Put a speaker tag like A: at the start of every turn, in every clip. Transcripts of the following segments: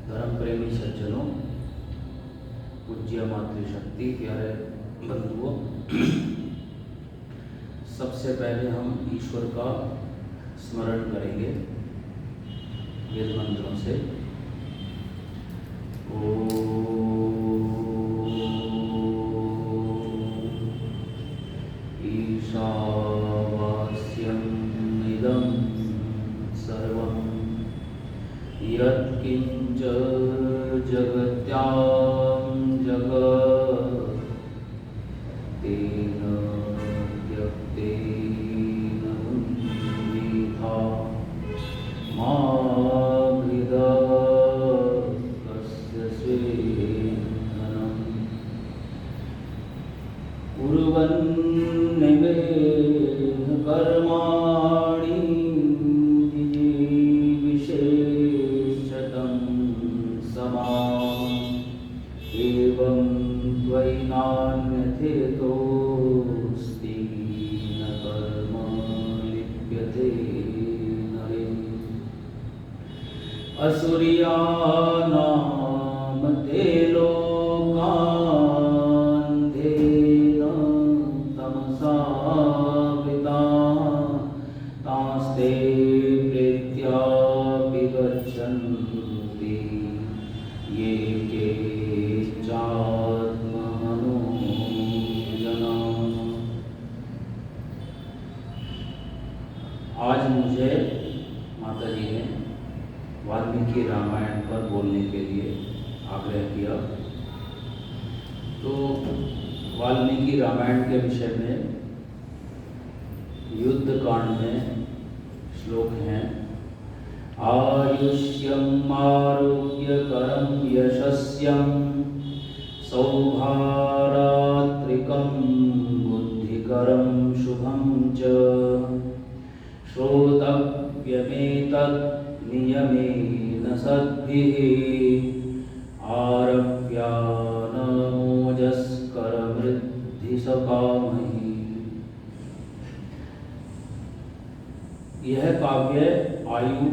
A: धर्म प्रेमी सज्जनों, पूज्य मातृशक्ति, प्यारे बंधुओं, सबसे पहले हम ईश्वर का स्मरण करेंगे वेद मंत्रों से। ईशावास्यम् इदं सर्वं यत्किंच जगत्यां जगत् तेन व्यक्तेन बुद्धिथा मा कस्य स्वेदनम् कुर्वन्निवेह कर्माणि विशेषतं समाम् एवं त्वयि नान्यथेतोऽस्ति न कर्म लिप्यते नरे। असुर्यानां ते लोकान्धेन तमसा वृताः तांस्ते प्रेत्यापि गच्छन्ति ये केचिदात्मनो जनाः। आज मुझे माता जी ने वाल्मीकि रामायण पर बोलने के लिए आग्रह किया। तो वाल्मीकि रामायण के विषय में युद्ध कांड में श्लोक हैं। आयुष्यम् आरोग्यकरं यशस्यं सौभारात्रिकं बुद्धिकरं शुभं च श्रोतव्यमेतत् नियमेन सद्भिः आरभ्यानमोजस्करवृद्धिसकामहि। यह काव्य आयु,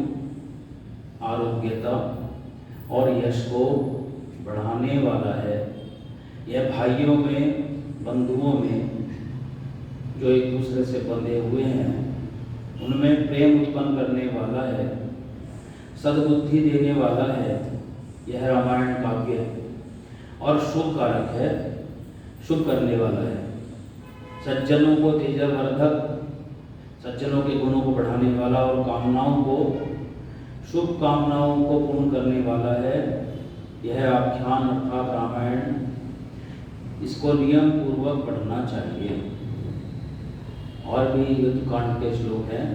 A: आरोग्यता और यश को बढ़ाने वाला है। यह भाइयों में, बंधुओं में जो एक दूसरे से बंधे हुए हैं उनमें प्रेम उत्पन्न करने वाला है, सद्बुद्धि देने वाला है। यह रामायण काव्य है और शुभ कारक है, शुभ करने वाला है। सज्जनों को तेजवर्धक, सज्जनों के गुणों को बढ़ाने वाला और कामनाओं को, शुभ कामनाओं को पूर्ण करने वाला है। यह आख्यान अर्थात रामायण, इसको नियम पूर्वक पढ़ना चाहिए। और भी युद्ध कांड के श्लोक हैं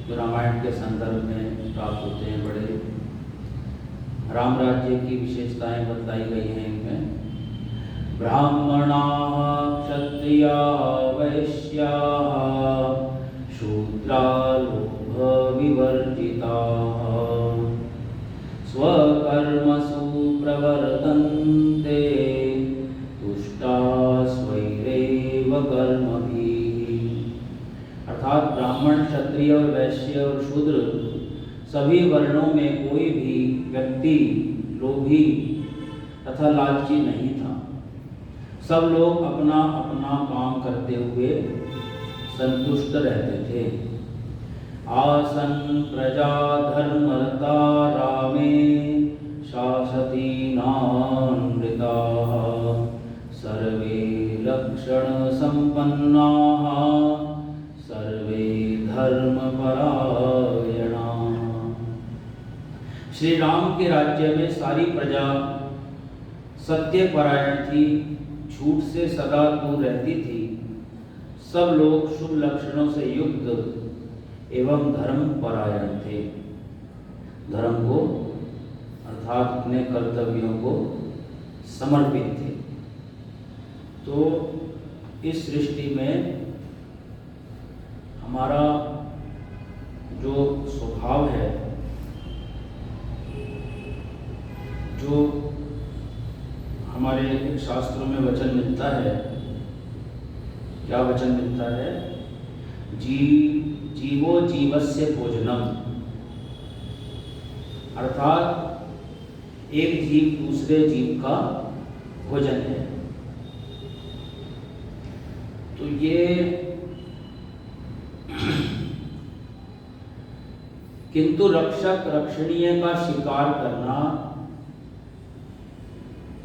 A: जो रामायण के संदर्भ में प्राप्त होते हैं। बड़े राम राज्य की विशेषताएं बताई गई हैं इनमें। ब्राह्मणाः क्षत्रियाः वैश्याः शूद्राः लोभविवर्जिताः स्वकर्मसु प्रवर्तन्ते तुष्टाः स्वैरेव कर्मभिः। अर्थात ब्राह्मण, क्षत्रिय और वैश्य और शूद्र सभी वर्णों में कोई भी व्यक्ति लोभी तथा लालची नहीं था। सब लोग अपना अपना काम करते हुए संतुष्ट रहते थे। आसन प्रजा धर्मरता रामे शासतीनानृताः सर्वे लक्षण संपन्नाः सर्वे धर्मपरायणा। श्री राम के राज्य में सारी प्रजा सत्यपरायण थी, झूठ से सदा दूर रहती थी। सब लोग शुभ लक्षणों से युक्त एवं धर्म परायण थे। धर्म को अर्थात अपने कर्तव्यों को समर्पित थे। तो इस सृष्टि में हमारा जो स्वभाव है, जो हमारे शास्त्रों में वचन मिलता है, क्या वचन मिलता है? जीवो जीवस्य भोजनम। अर्थात एक जीव दूसरे जीव का भोजन है। तो ये किंतु रक्षक रक्षणीय का शिकार करना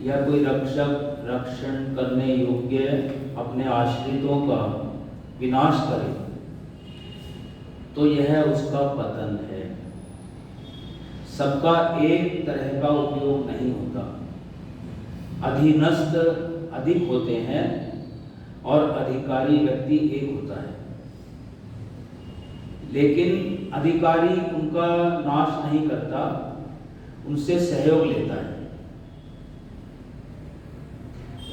A: या कोई रक्षक रक्षण करने योग्य अपने आश्रितों का विनाश करे तो यह उसका पतन है। सबका एक तरह का उपयोग नहीं होता। अधीनस्थ अधिक होते हैं और अधिकारी व्यक्ति एक होता है, लेकिन अधिकारी उनका नाश नहीं करता, उनसे सहयोग लेता है,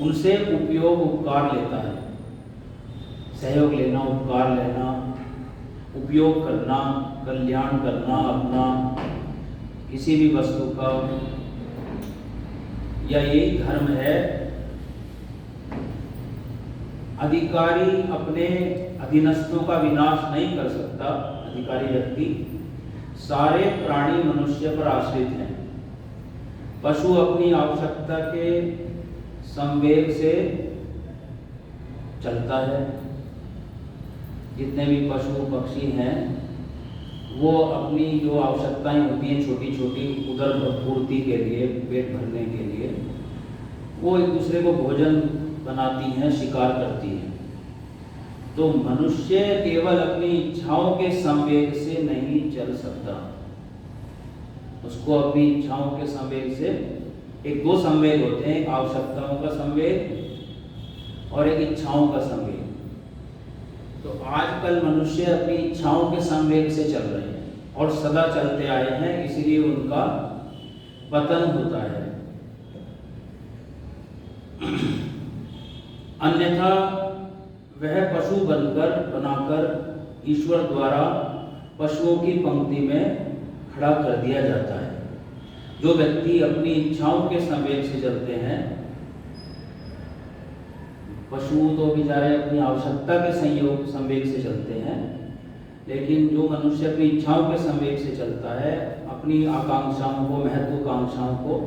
A: उनसे उपयोग उपकार लेता है। सहयोग लेना, उपकार लेना, उपयोग करना, कल्याण करना अपना किसी भी वस्तु का, या यही धर्म है। अधिकारी अपने अधीनस्थों का विनाश नहीं कर सकता। अधिकारी व्यक्ति सारे प्राणी मनुष्य पर आश्रित हैं। पशु अपनी आवश्यकता के संवेग से चलता है। जितने भी पशु पक्षी हैं वो अपनी जो आवश्यकताएं होती हैं छोटी छोटी उदर पूर्ति के लिए, पेट भरने के लिए, वो एक दूसरे को भोजन बनाती हैं, शिकार करती हैं। तो मनुष्य केवल अपनी इच्छाओं के संवेग से नहीं चल सकता। उसको अपनी इच्छाओं के संवेग से, एक दो संवेग होते हैं, एक आवश्यकताओं का संवेग और एक इच्छाओं का संवेग। तो आजकल मनुष्य अपनी इच्छाओं के संवेग से चल रहे हैं और सदा चलते आए हैं, इसलिए उनका पतन होता है। अन्यथा वह पशु बनाकर ईश्वर द्वारा पशुओं की पंक्ति में खड़ा कर दिया जाता है। जो व्यक्ति अपनी इच्छाओं के संवेग से चलते हैं, पशु तो बेचारे अपनी आवश्यकता के संवेग से चलते हैं, लेकिन जो मनुष्य अपनी इच्छाओं के संवेग से चलता है, अपनी आकांक्षाओं को, महत्वाकांक्षाओं को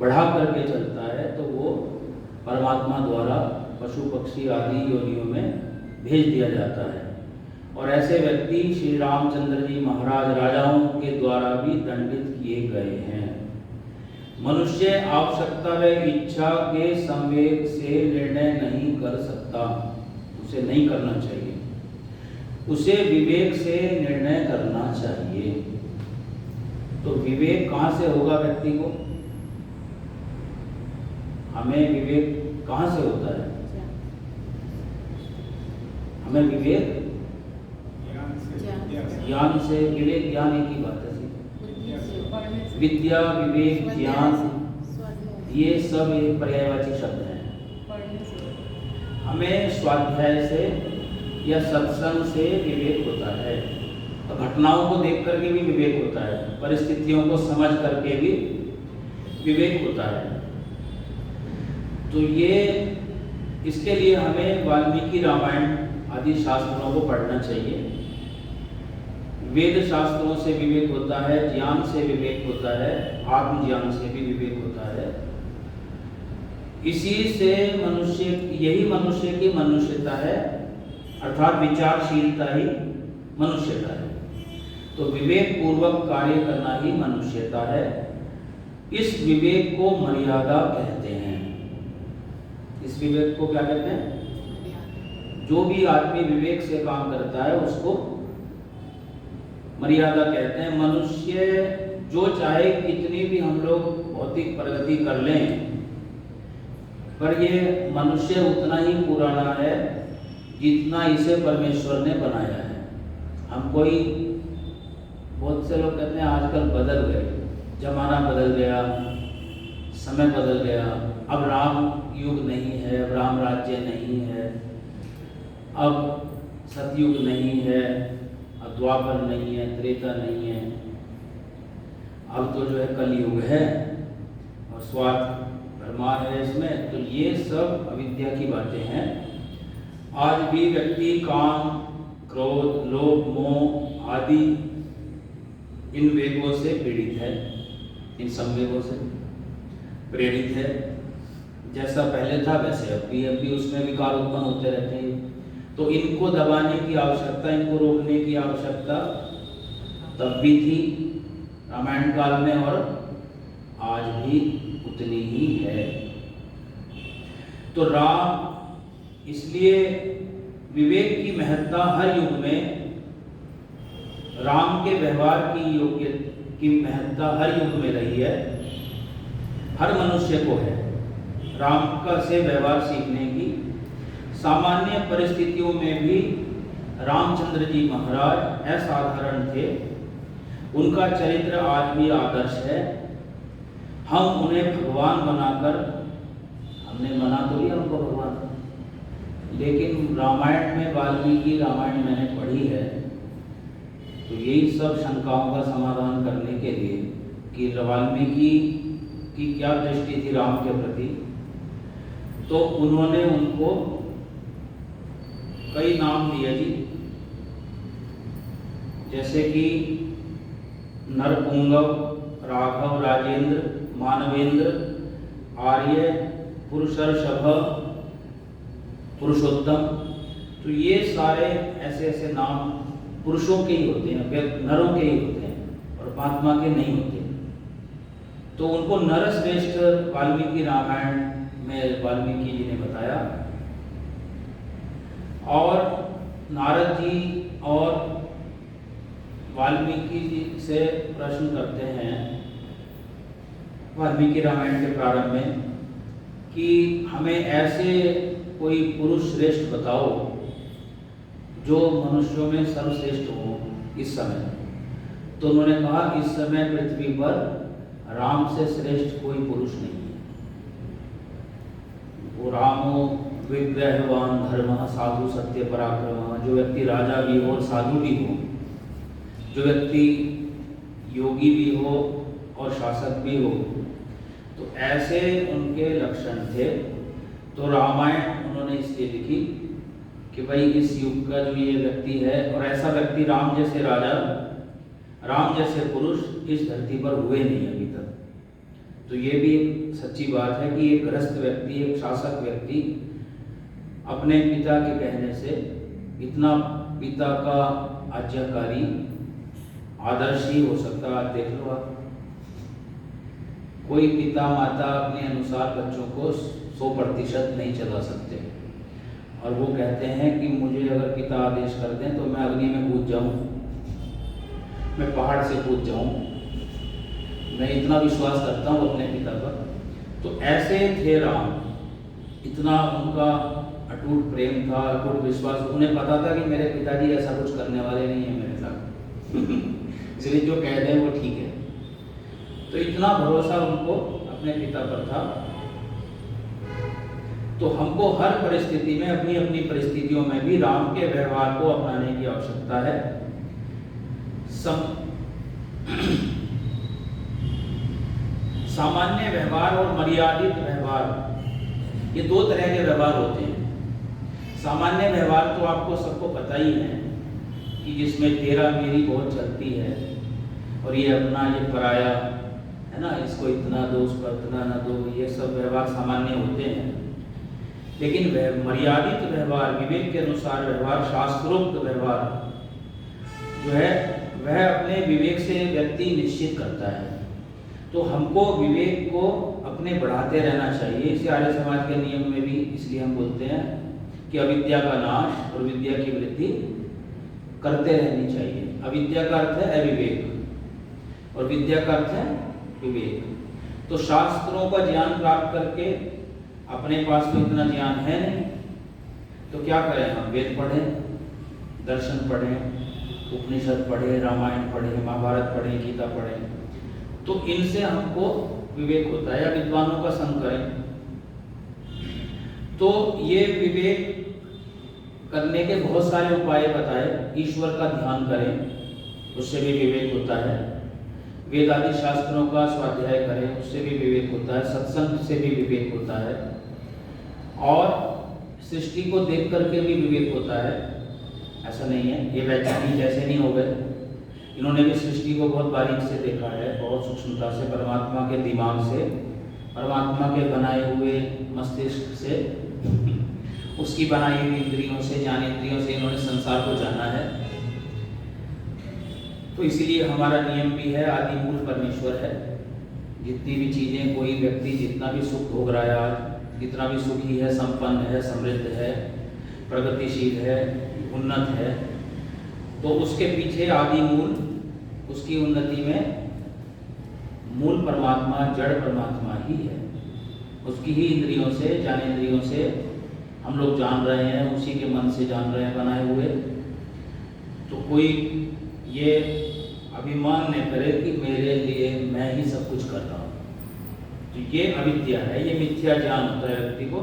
A: बढ़ा करके चलता है, तो वो परमात्मा द्वारा पशु पक्षी आदि योनियों में भेज दिया जाता है। और ऐसे व्यक्ति श्री रामचंद्र जी महाराज राजाओं के द्वारा भी दंडित किए गए हैं। मनुष्य आवश्यकता व इच्छा के संवेग से निर्णय नहीं कर सकता, उसे नहीं करना चाहिए, उसे विवेक से निर्णय करना चाहिए। तो विवेक कहाँ से होगा व्यक्ति को? हमें विवेक कहाँ से होता है? हमें विवेक ज्ञान से। विवेक ज्ञान एक ही बात है। विद्या, विवेक, ज्ञान, ये सब एक पर्यायवाची शब्द हैं। हमें स्वाध्याय से या सत्संग से विवेक होता है। तो घटनाओं को देख करके भी विवेक होता है, परिस्थितियों को समझ करके भी विवेक होता है। तो ये, इसके लिए हमें वाल्मीकि रामायण आदि शास्त्रों को पढ़ना चाहिए। वेद शास्त्रों से विवेक होता है, ज्ञान से विवेक होता है, आत्मज्ञान से भी विवेक होता है। इसी से मनुष्य, यही मनुष्य की मनुष्यता है, अर्थात विचारशीलता ही मनुष्यता है। तो विवेक पूर्वक कार्य करना ही मनुष्यता है। इस विवेक को मर्यादा कहते हैं। इस विवेक को क्या कहते हैं? जो भी आदमी विवेक से काम करता है उसको मर्यादा कहते हैं। मनुष्य जो चाहे कितनी भी हम लोग भौतिक प्रगति कर लें, पर ये मनुष्य उतना ही पुराना है जितना इसे परमेश्वर ने बनाया है। हम कोई, बहुत से लोग कहते हैं आजकल बदल गए, जमाना बदल गया, समय बदल गया, अब राम युग नहीं है, अब राम राज्य नहीं है, अब सतयुग नहीं है, अब द्वापर नहीं है, त्रेता नहीं है, अब तो जो है कलयुग है और स्वार्थ भरमार है इसमें। तो ये सब अविद्या की बातें हैं। आज भी व्यक्ति काम, क्रोध, लोभ, मोह आदि इन वेगों से पीड़ित है, इन संवेगों से प्रेरित है। जैसा पहले था वैसे अब भी उसमें विकार उत्पन्न होते रहते हैं। तो इनको दबाने की आवश्यकता, इनको रोकने की आवश्यकता तब भी थी रामायण काल में और आज भी उतनी ही है। तो राम, इसलिए विवेक की महत्ता हर युग में, राम के व्यवहार की महत्ता हर युग में रही है, हर मनुष्य को है राम का से व्यवहार सीखने की। सामान्य परिस्थितियों में भी रामचंद्र जी महाराज असाधारण थे, उनका चरित्र आज भी आदर्श है। हम उन्हें भगवान बनाकर, हमने बना तो लिया उनको भगवान, लेकिन रामायण में, वाल्मीकि रामायण मैंने पढ़ी है, तो यही सब शंकाओं का समाधान करने के लिए कि वाल्मीकि की क्या दृष्टि थी राम के प्रति, तो उन्होंने उनको कई नाम दिए जी, जैसे कि नरपुंगव, राघव, राजेंद्र, मानवेंद्र, आर्य, पुरुषर्षभ, पुरुषोत्तम। तो ये सारे ऐसे ऐसे नाम पुरुषों के ही होते हैं, नरों के ही होते हैं और महात्मा के नहीं होते। तो उनको नरश्रेष्ठ वाल्मीकि रामायण में वाल्मीकि जी ने बताया। और नारद जी और वाल्मीकि जी से प्रश्न करते हैं वाल्मीकि रामायण के प्रारंभ में कि हमें ऐसे कोई पुरुष श्रेष्ठ बताओ जो मनुष्यों में सर्वश्रेष्ठ हो इस समय। तो उन्होंने कहा इस समय पृथ्वी पर राम से श्रेष्ठ कोई पुरुष नहीं है। वो रामो विग्रहवान धर्म साधु सत्य पराक्रम, जो व्यक्ति राजा भी हो और साधु भी हो, जो व्यक्ति योगी भी हो और शासक भी हो, तो ऐसे उनके लक्षण थे। तो रामायण उन्होंने इसलिए लिखी कि भाई इस युग का जो ये व्यक्ति है, और ऐसा व्यक्ति राम जैसे राजा, राम जैसे पुरुष इस धरती पर हुए नहीं अभी तक। तो ये भी एक सच्ची बात है कि एक गृहस्थ व्यक्ति, एक शासक व्यक्ति अपने पिता के कहने से इतना पिता का आज्ञाकारी आदर्शी हो सकता है। देख लो आप, कोई पिता माता अपने अनुसार बच्चों को 100% नहीं चला सकते, और वो कहते हैं कि मुझे अगर पिता आदेश कर दें तो मैं अग्नि में कूद जाऊं, मैं पहाड़ से कूद जाऊं, मैं इतना विश्वास करता हूं अपने पिता पर। तो ऐसे थे राम, इतना उनका अटूट प्रेम था, अटूट विश्वास। उन्हें पता था कि मेरे पिताजी ऐसा कुछ करने वाले नहीं है मेरे साथ इसलिए जो कह दें वो ठीक है। तो इतना भरोसा उनको अपने पिता पर था। तो हमको हर परिस्थिति में, अपनी अपनी परिस्थितियों में भी राम के व्यवहार को अपनाने की आवश्यकता है। सामान्य व्यवहार और मर्यादित व्यवहार, ये दो तरह के व्यवहार होते हैं। सामान्य व्यवहार तो आपको सबको पता ही है कि जिसमें तेरा मेरी बहुत चलती है, और ये अपना ये पराया है ना, इसको इतना दो उसको इतना ना दो, ये सब व्यवहार सामान्य होते हैं। लेकिन मर्यादित व्यवहार, विवेक के अनुसार व्यवहार, शास्त्रोक्त व्यवहार जो है वह अपने विवेक से व्यक्ति निश्चित करता है। तो हमको विवेक को अपने बढ़ाते रहना चाहिए। इसे आर्य समाज के नियम में भी इसलिए हम बोलते हैं कि अविद्या का नाश और विद्या की वृद्धि करते रहनी चाहिए। अविद्या का अर्थ है अविवेक और विद्या का अर्थ है विवेक। तो शास्त्रों का ज्ञान प्राप्त करके, अपने पास तो इतना ज्ञान है नहीं, तो क्या करें हम? वेद पढ़ें, दर्शन पढ़ें, उपनिषद पढ़ें, रामायण पढ़ें, महाभारत पढ़ें, गीता पढ़ें। तो इनसे हमको विवेक होता है। विद्वानों का संग करें तो ये विवेक करने के बहुत सारे उपाय बताए। ईश्वर का ध्यान करें, उससे भी विवेक होता है। वेद आदि शास्त्रों का स्वाध्याय करें, उससे भी विवेक होता है। सत्संग से भी विवेक होता है, और सृष्टि को देख करके भी विवेक होता है। ऐसा नहीं है ये वैज्ञानिक जैसे नहीं हो गए इन्होंने भी सृष्टि को बहुत बारीक से देखा है, बहुत सूक्ष्मता से, परमात्मा के दिमाग से, परमात्मा के बनाए हुए मस्तिष्क से, उसकी बनाई हुई इंद्रियों से, ज्ञानेंद्रियों से इन्होंने संसार को जाना है। तो इसीलिए हमारा नियम भी है, आदि मूल परमेश्वर है। जितनी भी चीज़ें, कोई व्यक्ति जितना भी सुख भोग रहा है आज, जितना भी सुखी है, संपन्न है, समृद्ध है, प्रगतिशील है, उन्नत है, तो उसके पीछे आदि मूल, उसकी उन्नति में मूल परमात्मा, जड़ परमात्मा ही है। उसकी ही इंद्रियों से, ज्ञानेंद्रियों से हम लोग जान रहे हैं, उसी के मन से जान रहे हैं बनाए हुए। तो कोई ये अभिमान न करे कि मेरे लिए मैं ही सब कुछ कर रहा हूँ, तो ये अविद्या है, ये मिथ्या ज्ञान होता है व्यक्ति को।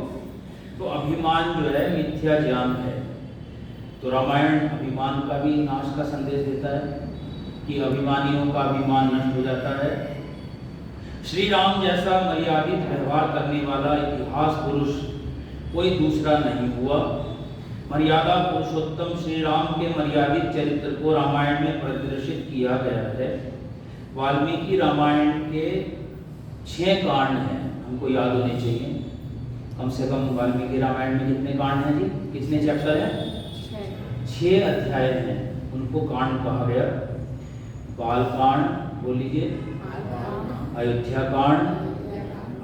A: तो अभिमान जो है मिथ्या ज्ञान है। तो रामायण अभिमान का भी नाश का संदेश देता है कि अभिमानियों का अभिमान नष्ट हो जाता है। श्री राम जैसा मर्यादित व्यवहार करने वाला इतिहास पुरुष कोई दूसरा नहीं हुआ। मर्यादा पुरुषोत्तम श्री राम के मर्यादित चरित्र को रामायण में प्रदर्शित किया गया है। वाल्मीकि रामायण के 6 कांड हैं, हमको याद होने चाहिए। कम से कम वाल्मीकि रामायण में कितने कांड हैं जी? कितने चैप्टर हैं? 6 अध्याय हैं, उनको कांड कहा गया। बाल कांड बोल लीजिए, अयोध्या कांड,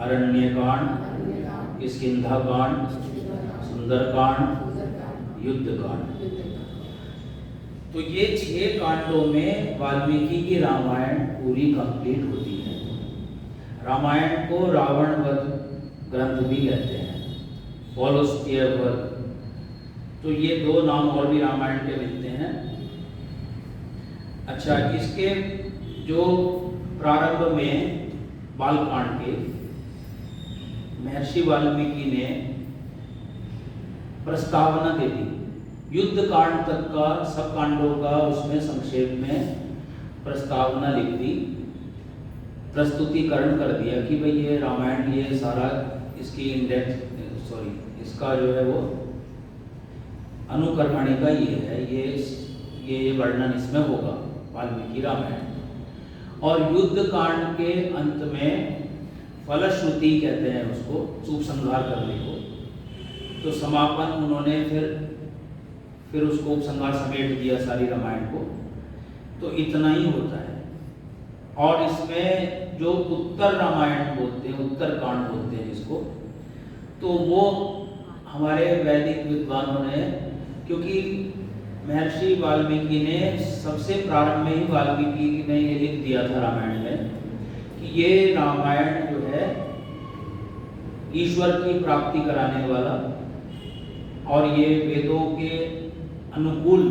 A: अरण्य कांड, किष्किंधा कांड, सुंदर कांड, युद्ध कांड। तो ये 6 कांडों में वाल्मीकि की रामायण पूरी कंप्लीट होती है। रामायण को रावण वध ग्रंथ भी कहते हैं, पौलुस्त्य वध। तो ये 2 नाम और भी रामायण के मिलते हैं। अच्छा, इसके जो प्रारंभ में बालकांड के महर्षि वाल्मीकि ने प्रस्तावना दे दी, युद्ध कांड तक का सब कांडों का उसमें संक्षेप में प्रस्तावना लिख दी, प्रस्तुतिकरण कर दिया कि भाई ये रामायण, ये सारा इसकी इसका जो है वो अनुकरणीय का ये है, ये वर्णन इसमें होगा, वाल्मीकि रामायण। और युद्ध कांड के अंत में फलश्रुति कहते हैं उसको, उपसंहार करने को। तो समापन उन्होंने फिर उसको उपसंहार समेट दिया सारी रामायण को। तो इतना ही होता है। और इसमें जो उत्तर रामायण बोलते हैं, उत्तर कांड बोलते हैं जिसको, तो वो हमारे वैदिक विद्वानों ने, क्योंकि महर्षि वाल्मीकि ने सबसे प्रारंभ में ही वाल्मीकि ने ये लिख दिया था रामायण में कि ये रामायण जो है ईश्वर की प्राप्ति कराने वाला, और ये वेदों के अनुकूल,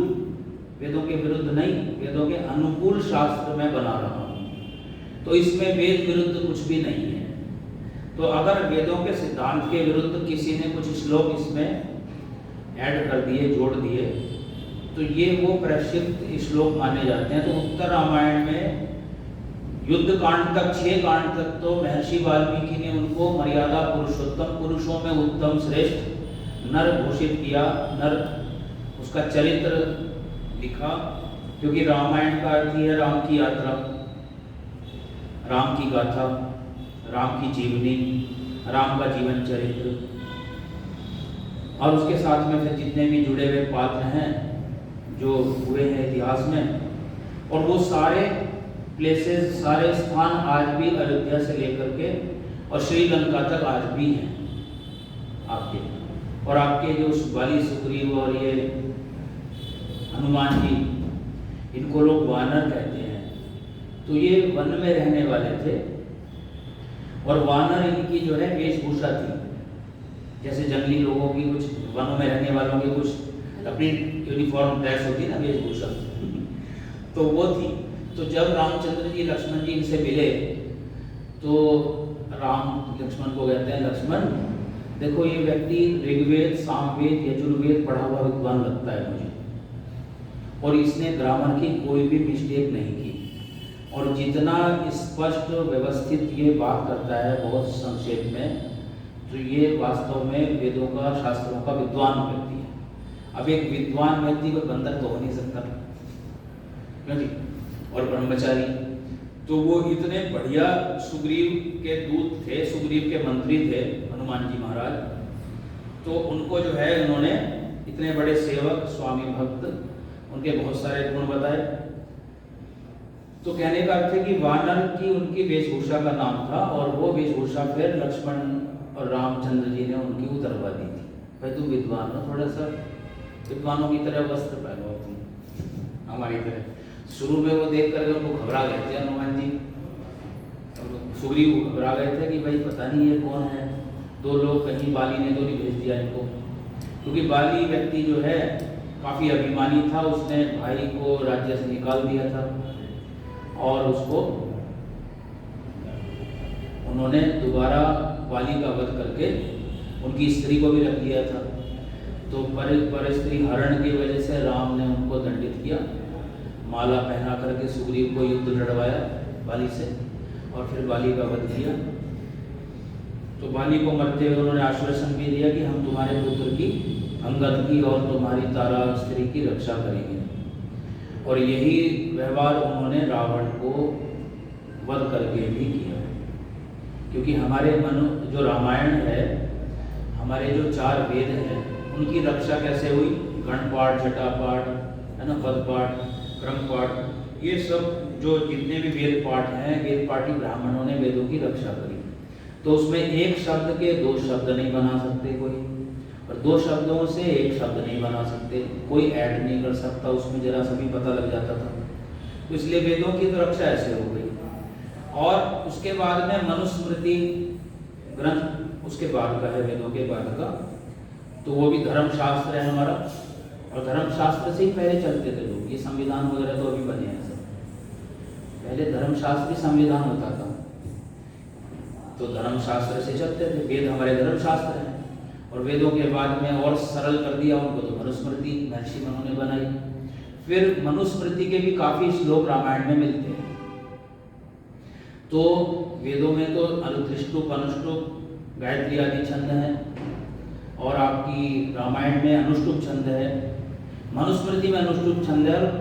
A: वेदों के विरुद्ध नहीं, वेदों के अनुकूल शास्त्र में बना रहा हूँ। तो इसमें वेद विरुद्ध कुछ भी नहीं है। तो अगर वेदों के सिद्धांत के विरुद्ध किसी ने कुछ श्लोक इसमें ऐड कर दिए, जोड़ दिए, तो ये वो प्रक्षिप्त श्लोक माने जाते हैं। तो उत्तर रामायण में युद्ध कांड तक, 6 कांड तक तो महर्षि वाल्मीकि ने उनको मर्यादा पुरुषोत्तम, पुरुषों में उत्तम श्रेष्ठ नर घोषित किया, नर, उसका चरित्र लिखा, क्योंकि रामायण का अर्थ ही है राम की यात्रा, राम की गाथा, राम की जीवनी, राम का जीवन चरित्र। और उसके साथ में फिर जितने भी जुड़े हुए पात्र हैं जो हुए हैं इतिहास में, और वो सारे प्लेसेस, सारे स्थान आज भी अयोध्या से लेकर के और श्रीलंका तक आज भी हैं आपके। और आपके जो बाली, सुग्रीव और ये हनुमान जी, इनको लोग वानर कहते हैं। तो ये वन में रहने वाले थे, और वानर इनकी जो है वेशभूषा थी। जैसे जंगली लोगों की, कुछ वनों में रहने वालों की कुछ अपनी यूनिफॉर्म ड्रेस होती ना, वेशभूषा, तो वो थी। तो जब रामचंद्र जी लक्ष्मण जी इनसे मिले, तो राम लक्ष्मण को कहते हैं, लक्ष्मण देखो ये व्यक्ति ऋग्वेद, सामवेद, यजुर्वेद पढ़ा हुआ विद्वान लगता है मुझे, और इसने ग्रामर की कोई भी मिस्टेक नहीं की, और जितना स्पष्ट व्यवस्थित ये बात करता है बहुत संक्षेप में, तो ये वास्तव में वेदों का, शास्त्रों का विद्वान व्यक्ति है। अब एक विद्वान व्यक्ति को बंदर तो हो नहीं सकता, क्यों जी? और ब्रह्मचारी। तो वो इतने बढ़िया सुग्रीव के दूत थे, सुग्रीव के मंत्री थे हनुमान जी महाराज। तो उनको जो है उन्होंने इतने बड़े सेवक, स्वामी भक्त, उनके बहुत सारे गुण बताए। तो कहने का अर्थ है कि वानर की उनकी वेशभूषा का नाम था, और वो वेशभूषा फिर लक्ष्मण और रामचंद्र जी ने उनकी उतरवा दी थी। भाई तुम विद्वान हो, थोड़ा सा विद्वानों की तरह वस्त्र पहनो तुम हमारी तरह। शुरू में वो देख करके उनको घबरा गए थे हनुमान जी, सुग्रीव घबरा गए थे कि भाई पता नहीं ये कौन है, दो लोग कहीं बाली ने तो नहीं भेज दिया इनको। क्योंकि बाली व्यक्ति जो है काफ़ी अभिमानी था, उसने भाई को राज्य से निकाल दिया था और उसको उन्होंने दोबारा बाली का वध करके उनकी स्त्री को भी रख लिया था। तो पर स्त्री हरण की वजह से राम ने उनको दंडित किया, माला पहना करके सुग्रीव को युद्ध लड़वाया बाली से, और फिर बाली का वध किया। तो बाली को मरते हुए उन्होंने आश्वासन भी दिया कि हम तुम्हारे पुत्र की, अंगद की और तुम्हारी तारा स्त्री की रक्षा करेंगे। और यही व्यवहार उन्होंने रावण को वध करके भी किया। क्योंकि हमारे जो रामायण है, हमारे जो 4 वेद हैं, उनकी रक्षा कैसे हुई? गणपाठ, जटापाठ, है ना, पदपाठ, क्रमपाठ, ये सब जो जितने भी वेद पाठ हैं, वेद पाठी ब्राह्मणों ने वेदों की रक्षा करी। तो उसमें एक शब्द के 2 शब्द नहीं बना सकते कोई, और 2 शब्दों से एक शब्द नहीं बना सकते कोई, ऐड नहीं कर सकता उसमें, जरा सा भी पता लग जाता था। तो इसलिए वेदों की तो रक्षा ऐसे हो गई। और उसके बाद में मनुस्मृति ग्रंथ उसके बाद का है, वेदों के बाद का, तो वो भी धर्मशास्त्र है हमारा। और धर्मशास्त्र से ही पहले चलते थे लोग, ये संविधान वगैरह तो अभी बने हैं सब, पहले धर्मशास्त्र ही संविधान होता था। तो धर्मशास्त्र से चलते थे, वेद हमारे धर्मशास्त्र हैं। और वेदों के बाद में और सरल कर दिया उनको, तो मनुस्मृति महर्षि मनु ने बनाई। फिर मनुस्मृति के भी काफ़ी श्लोक रामायण में मिलते हैं। तो वेदों में तो अनुत्रिष्टुप, अनुष्टुप, गायत्री आदि छंद हैं, और आपकी रामायण में अनुष्टुप छंद है, मनुस्मृति में अनुष्टुप छंद है, और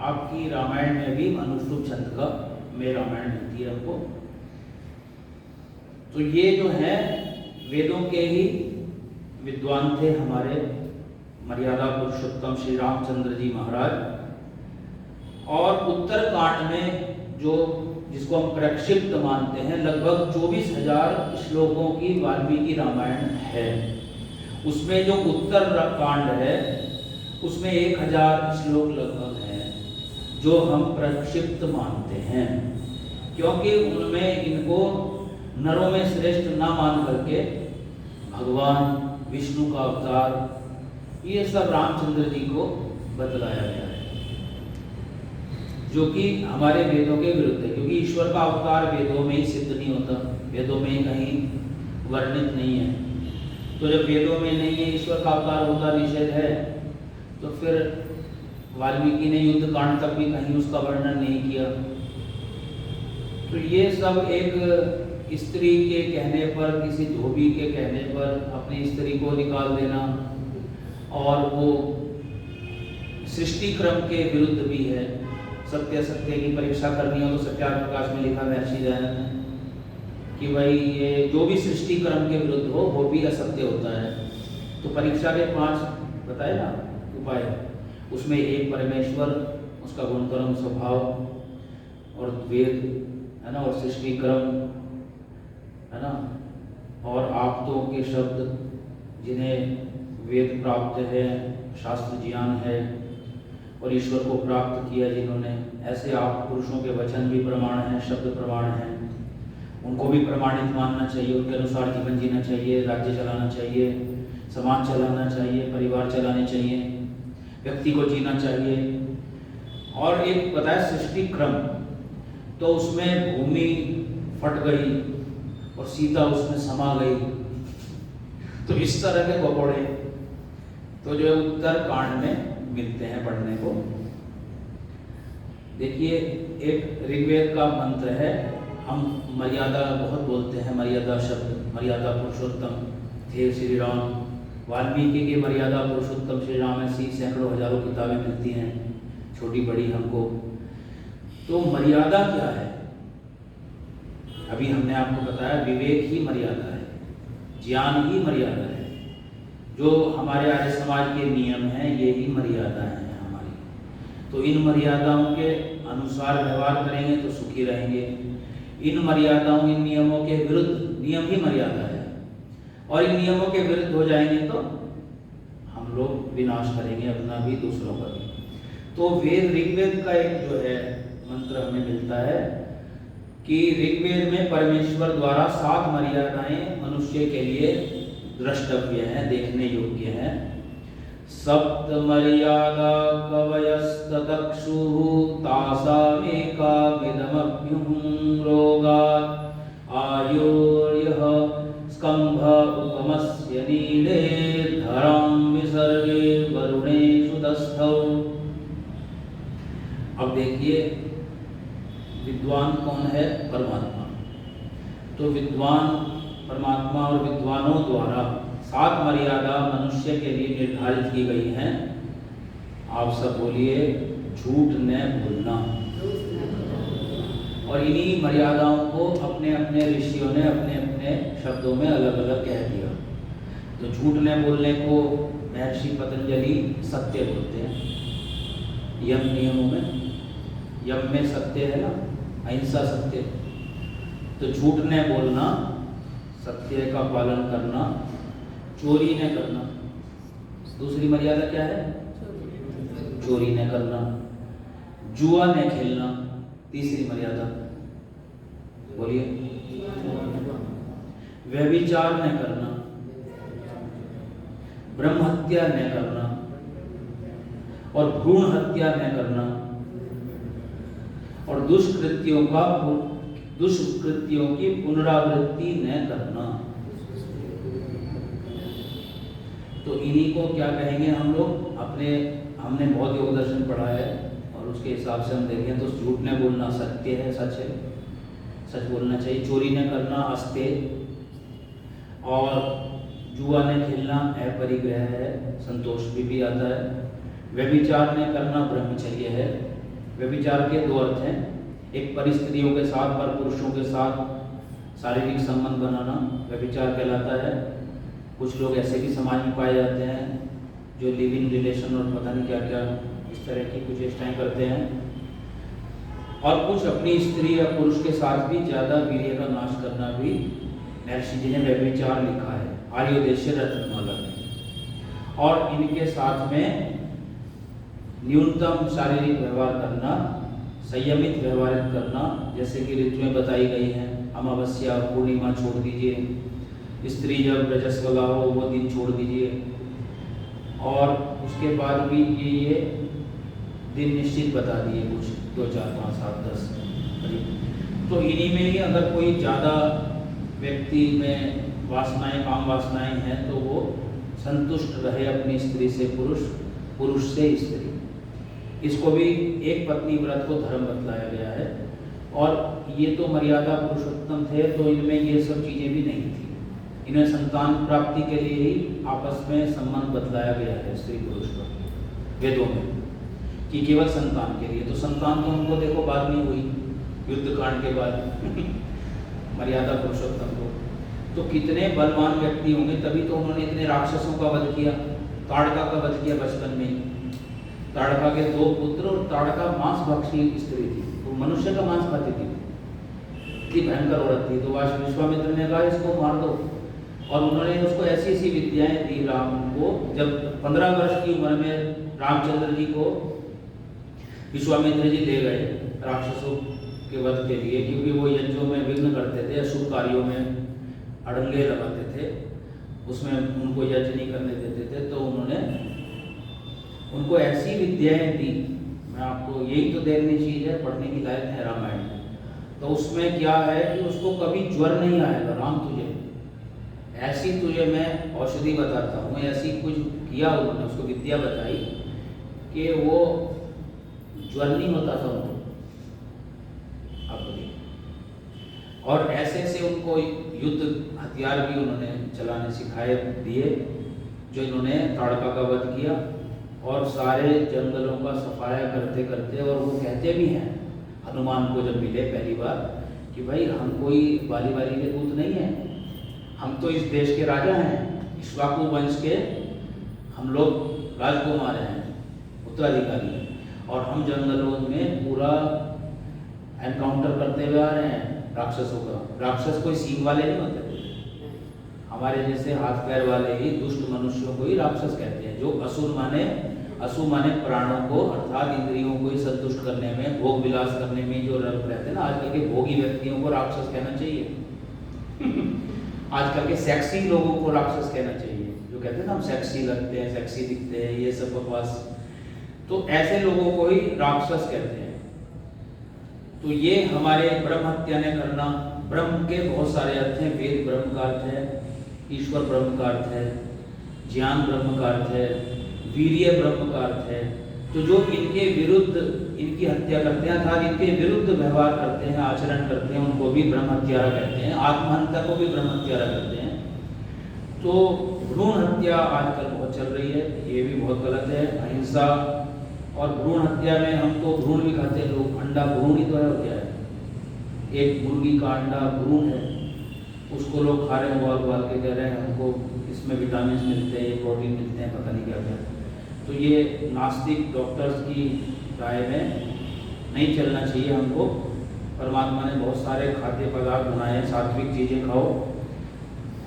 A: आपकी रामायण में भी अनुष्टुप छंद का में रामायण मिलती है हमको। तो ये जो है वेदों के ही विद्वान थे हमारे मर्यादा पुरुषोत्तम श्री रामचंद्र जी महाराज। और उत्तरकांड में जो जिसको हम प्रक्षिप्त मानते हैं, लगभग 24,000 श्लोकों की वाल्मीकि रामायण है। उसमें जो उत्तरकांड है उसमें 1,000 श्लोक लगभग हैं जो हम प्रक्षिप्त मानते हैं, क्योंकि उनमें इनको नरों में श्रेष्ठ ना मान करके भगवान विष्णु का अवतार, ये सब रामचंद्र जी को बतलाया गया है, जो कि हमारे वेदों के विरुद्ध है। क्योंकि ईश्वर का अवतार वेदों में ही सिद्ध नहीं होता, वेदों में ही कहीं वर्णित नहीं है। तो जब वेदों में नहीं है ईश्वर का अवतार होता निषेध है, तो फिर वाल्मीकि ने युद्ध कांड तक भी कहीं उसका वर्णन नहीं किया। तो ये सब एक स्त्री के कहने पर, किसी धोबी के कहने पर अपनी स्त्री को निकाल देना, और वो सृष्टि क्रम के विरुद्ध भी है। सत्य सत्य की परीक्षा करनी हो तो सत्यार्थ प्रकाश में लिखा महर्षि दयानंद ने कि भाई ये जो भी सृष्टि क्रम के विरुद्ध हो वो भी असत्य होता है। तो परीक्षा के 5 बताए ना उपाय, उसमें एक परमेश्वर, उसका गुणकर्म स्वभाव, और वेद है ना, और सृष्टि क्रम है ना, और आप्तों के शब्द जिन्हें वेद प्राप्त है, शास्त्र ज्ञान है, और ईश्वर को प्राप्त किया जिन्होंने, ऐसे आप पुरुषों के वचन भी प्रमाण हैं, शब्द प्रमाण हैं, उनको भी प्रमाणित मानना चाहिए, उनके अनुसार जीवन जीना चाहिए, राज्य चलाना चाहिए, समाज चलाना चाहिए, परिवार चलाने चाहिए, व्यक्ति को जीना चाहिए। और एक बताया सृष्टि क्रम, तो उसमें भूमि फट गई और सीता उसमें समा गई, तो इस तरह के पकौड़े तो जो उत्तर कांड में मिलते हैं पढ़ने को। देखिए एक ऋग्वेद का मंत्र है, हम मर्यादा बहुत बोलते हैं, मर्यादा शब्द, मर्यादा पुरुषोत्तम थे श्री राम। वाल्मीकि की मर्यादा पुरुषोत्तम श्री राम ऐसी सैकड़ों हजारों किताबें मिलती हैं, छोटी बड़ी हमको। तो मर्यादा क्या है? अभी हमने आपको बताया विवेक ही मर्यादा है, ज्ञान ही मर्यादा है। जो हमारे आर्य समाज के नियम हैं ये ही मर्यादा है हमारी। तो इन मर्यादाओं के अनुसार व्यवहार करेंगे तो सुखी रहेंगे। इन मर्यादाओं, इन नियमों के विरुद्ध, नियम ही मर्यादा है, और इन नियमों के विरुद्ध हो जाएंगे तो हम लोग विनाश करेंगे अपना भी, दूसरों का भी। तो वेद, ऋग्वेद का एक जो है मंत्र हमें मिलता है कि ऋग्वेद में परमेश्वर द्वारा 7 मर्यादाएं मनुष्य के लिए द्रष्टव्य हैं, देखने योग्य हैं। सप्त मर्यादा कवयस्तदक्षुः तासामेका विदमभ्युं रोगात् आयुर्यः स्कंभ उपमस्य नीले धरां विसर्गे वरुणेषु दस्थौ। अब देखिए विद्वान कौन है? परमात्मा। तो विद्वान परमात्मा और विद्वानों द्वारा 7 मर्यादा मनुष्य के लिए निर्धारित की गई हैं। आप सब बोलिए, झूठ न बोलना। और इन्हीं मर्यादाओं को अपने अपने ऋषियों ने अपने अपने शब्दों में अलग अलग कह दिया। तो झूठ न बोलने को महर्षि पतंजलि सत्य बोलते हैं। यम नियमों में, यम में सत्य है ना, अहिंसा सत्य। तो झूठ न बोलना, सत्य का पालन करना, चोरी न करना। दूसरी मर्यादा क्या है? चोरी न करना। जुआ न खेलना, तीसरी मर्यादा बोलिए। व्यभिचार न करना, ब्रह्म हत्या न करना, और भ्रूण हत्या न करना, और दुष्कृत्यों की पुनरावृत्ति न करना। तो इन्हीं को क्या कहेंगे हम लोग? हमने बहुत योग दर्शन पढ़ा है और उसके हिसाब से हम देखें तो झूठ न बोलना सत्य है, सच है, सच बोलना चाहिए। चोरी न करना अस्ते, और जुआ न खेलना अपरिग्रह है, संतोष भी आता है। व्यभिचार न करना ब्रह्मचर्य है। व्यभिचार के 2 अर्थ हैं, एक परिस्त्रियों के साथ, पर पुरुषों के साथ शारीरिक संबंध बनाना व्यभिचार कहलाता है। कुछ लोग ऐसे भी समाज में पाए जाते हैं जो लिव इन रिलेशन और पता नहीं क्या क्या इस तरह की कुछ चेष्टाएं करते हैं, और कुछ अपनी स्त्री या पुरुष के साथ भी ज़्यादा वीर्य का नाश करना भी महर्षि जी ने व्यभिचार लिखा है आर्योदेश्य रत्नमाला में। और इनके साथ में न्यूनतम शारीरिक व्यवहार करना, संयमित व्यवहार करना, जैसे कि ऋतुएं बताई गई हैं। अमावस्या पूर्णिमा छोड़ दीजिए, स्त्री जब रजस्वला हो वो दिन छोड़ दीजिए, और उसके बाद भी ये दिन निश्चित बता दिए कुछ 2, 4, 5, 7, 10। तो इन्हीं में ही अगर कोई ज़्यादा व्यक्ति में वासनाएं, काम वासनाएं हैं तो वो संतुष्ट रहे अपनी स्त्री से पुरुष, पुरुष से स्त्री। इसको भी एक पत्नी व्रत को धर्म बतलाया गया है। और ये तो मर्यादा पुरुषोत्तम थे, तो इनमें ये सब चीज़ें भी नहीं थी। इन्हें संतान प्राप्ति के लिए ही आपस में संबंध बतलाया गया है स्त्री पुरुष का वेदों में, कि केवल संतान के लिए। तो संतान तो हमको देखो बाद में हुई, युद्ध कांड के बाद मर्यादा पुरुषोत्तम को। तो कितने बलवान व्यक्ति होंगे, तभी तो उन्होंने इतने राक्षसों का वध किया। ताड़का का वध किया बचपन में। ताड़का के 2 पुत्र, और ताड़का मांस भक्षी स्त्री थी, वो मनुष्य का मांस खाती थी, इतनी भयंकर औरत थी। तो विश्वामित्र ने कहा इसको मार दो, और उन्होंने उसको ऐसी ऐसी विद्याएं दी राम को। जब 15 वर्ष की उम्र में रामचंद्र जी को विश्वामित्र जी ले गए राक्षसों के वध के लिए, क्योंकि वो यज्ञों में विघ्न करते थे, अशुभ कार्यों में अड़ंगे लगाते थे, उसमें उनको यज्ञ नहीं करने देते थे। तो उन्होंने उनको ऐसी विद्याएं दी। मैं आपको, यही तो देखनी चीज़ है, पढ़ने की लायक है रामायण। तो उसमें क्या है कि उसको कभी ज्वर नहीं आएगा। राम तुझे ऐसी, तुझे मैं औषधि बताता हूँ, ऐसी कुछ किया उन्होंने, उसको विद्या बताई कि वो ज्वर नहीं होता था उनको। और ऐसे ऐसे उनको युद्ध हथियार भी उन्होंने चलाने सिखाए दिए, जो इन्होंने ताड़का का वध किया। और सारे जंगलों का सफाया करते करते, और वो कहते भी हैं हनुमान को जब मिले पहली बार कि भाई हम कोई बाली के दूत नहीं है, हम तो इस देश के राजा हैं, इक्ष्वाकु वंश के हम लोग राजकुमार हैं, उत्तराधिकारी हैं, और हम जंगलों में पूरा एनकाउंटर करते हुए आ रहे हैं राक्षसों का। राक्षस कोई सींग वाले नहीं होते, हमारे जैसे हाथ पैर वाले ही दुष्ट मनुष्यों को ही राक्षस कहते हैं। जो असुर माने प्राणों को अर्थात इंद्रियों को ही संतुष्ट करने में, भोग विलास करने में जो रत रहते हैं ना, आजकल के भोगी व्यक्तियों को राक्षस कहना चाहिए। आजकल के सेक्सी लोगों को राक्षस कहना चाहिए, जो कहते हैं ना हम सेक्सी लगते हैं, सेक्सी दिखते हैं, ये सब बकवास। तो ऐसे लोगों को ही राक्षस कहते हैं। तो ये हमारे ब्रह्म हत्या ने करना, ब्रह्म के बहुत सारे अर्थ हैं। वेद ब्रह्म का अर्थ है, ईश्वर ब्रह्म का अर्थ है, ज्ञान ब्रह्म का अर्थ है, वीर्य ब्रह्म का अर्थ है। तो जो इनके विरुद्ध इनकी हत्या करते हैं अर्थात इनके विरुद्ध व्यवहार करते हैं, आचरण करते हैं, उनको भी ब्रह्म हत्यारा कहते हैं। आत्महत्या को भी ब्रह्म हत्यारा कहते हैं। तो भ्रूण हत्या आजकल बहुत चल रही है, ये भी बहुत गलत है। अहिंसा और भ्रूण हत्या में हम तो भ्रूण भी खाते हैं लोग, अंडा भ्रूण ही तो है, क्या है, एक मुर्गी का अंडा भ्रूण है, उसको लोग खा रहे हैं, उबाल के कह रहे हैं हमको इसमें विटामिन मिलते हैं, प्रोटीन मिलते हैं, पता नहीं क्या क्या। तो ये नास्तिक डॉक्टर्स की राय में नहीं चलना चाहिए हमको। परमात्मा ने बहुत सारे खाद्य पदार्थ बनाए हैं, सात्विक चीज़ें खाओ।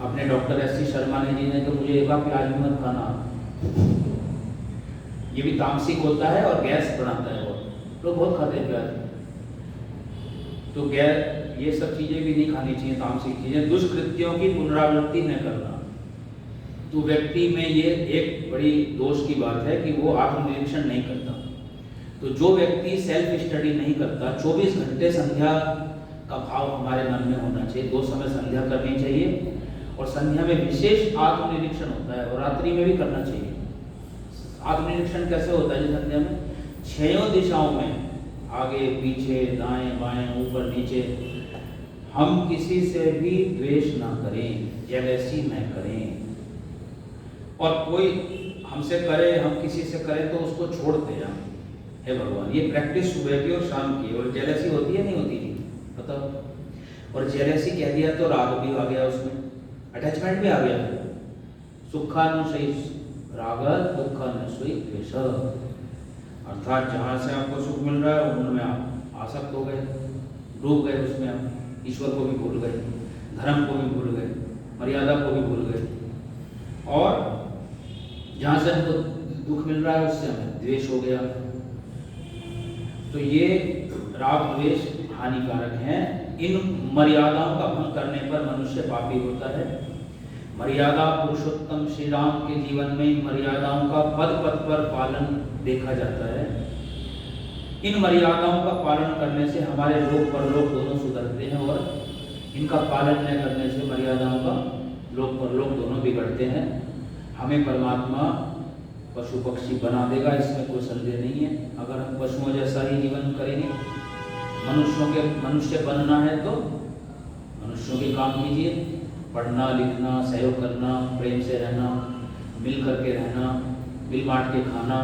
A: अपने डॉक्टर S.C. शर्मा जी ने तो मुझे एक प्याज भी मत खाना, ये भी तामसिक होता है और गैस बनाता है, वो लोग बहुत खाते हैं प्याज। तो गैस ये सब चीज़ें भी नहीं खानी चाहिए, तामसिक चीज़ें। दुष्कृत्यों की पुनरावृत्ति न करना, तो व्यक्ति में ये एक बड़ी दोष की बात है कि वो आत्मनिरीक्षण नहीं करता। तो जो व्यक्ति सेल्फ स्टडी नहीं करता, 24 घंटे संध्या का भाव हमारे मन में होना चाहिए। 2 समय संध्या करनी चाहिए और संध्या में विशेष आत्मनिरीक्षण होता है और रात्रि में भी करना चाहिए। आत्मनिरीक्षण कैसे होता है? संध्या में 6 दिशाओं में, आगे पीछे दाएं बाएं ऊपर नीचे, हम किसी से भी द्वेष ना करें, जेलसी न करें, और कोई हमसे करे, हम किसी से करें तो उसको छोड़ते हैं। हे भगवान, ये प्रैक्टिस सुबह की और शाम की। और जेलसी होती है नहीं होती नहीं बताओ। और जेलसी कह दिया तो राग भी आ गया, उसमें अटैचमेंट भी आ गया। सुखानुशयी राग दुखानुशयी द्वेष, अर्थात जहाँ से आपको सुख मिल रहा है उनमें आप आसक्त हो गए, डूब गए उसमें, आप ईश्वर को भी भूल गए, धर्म को भी भूल गए, मर्यादा को भी भूल गए, और जहाँ से हमको दुख मिल रहा है उससे हमें द्वेष हो गया। तो ये राग द्वेष हानिकारक हैं। इन मर्यादाओं का भंग करने पर मनुष्य पापी होता है। मर्यादा पुरुषोत्तम श्री राम के जीवन में इन मर्यादाओं का पद पद पर पालन देखा जाता है। इन मर्यादाओं का पालन करने से हमारे लोक परलोक दोनों सुधरते हैं, और इनका पालन न करने से मर्यादाओं का लोक परलोक दोनों बिगड़ते हैं। हमें परमात्मा पशु पक्षी बना देगा, इसमें कोई संदेह नहीं है। अगर हम पशुओं जैसा ही जीवन करेंगे, मनुष्य बनना है तो मनुष्यों के काम कीजिए, पढ़ना लिखना, सहयोग करना, प्रेम से रहना, मिल करके रहना, मिल बांट के खाना,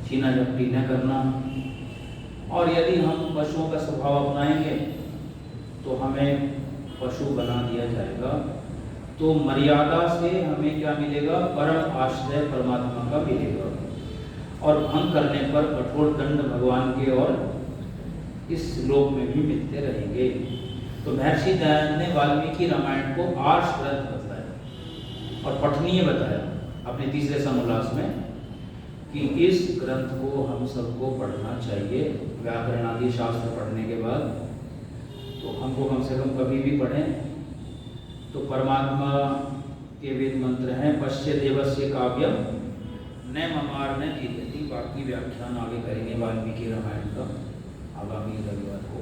A: छीना झपटी न करना। और यदि हम पशुओं का स्वभाव अपनाएंगे तो हमें पशु बना दिया जाएगा। तो मर्यादा से हमें क्या मिलेगा? परम आश्रय परमात्मा का मिलेगा, और भंग करने पर कठोर दंड भगवान के और इस लोक में भी मिलते रहेंगे। तो महर्षि दयानंद ने वाल्मीकि रामायण को आर्ष ग्रंथ बताया और पठनीय बताया अपने तीसरे समोल्लास में, कि इस ग्रंथ को हम सबको पढ़ना चाहिए। व्याकरण आदि शास्त्र पढ़ने के बाद तो हमको कम से कम कभी भी पढ़ें तो परमात्मा के वेद मंत्र हैं, पश्य देवस्य काव्यम न ममार न जीवति। बाकी व्याख्यान आगे करेंगे वाल्मीकि रामायण का आगामी रविवार को।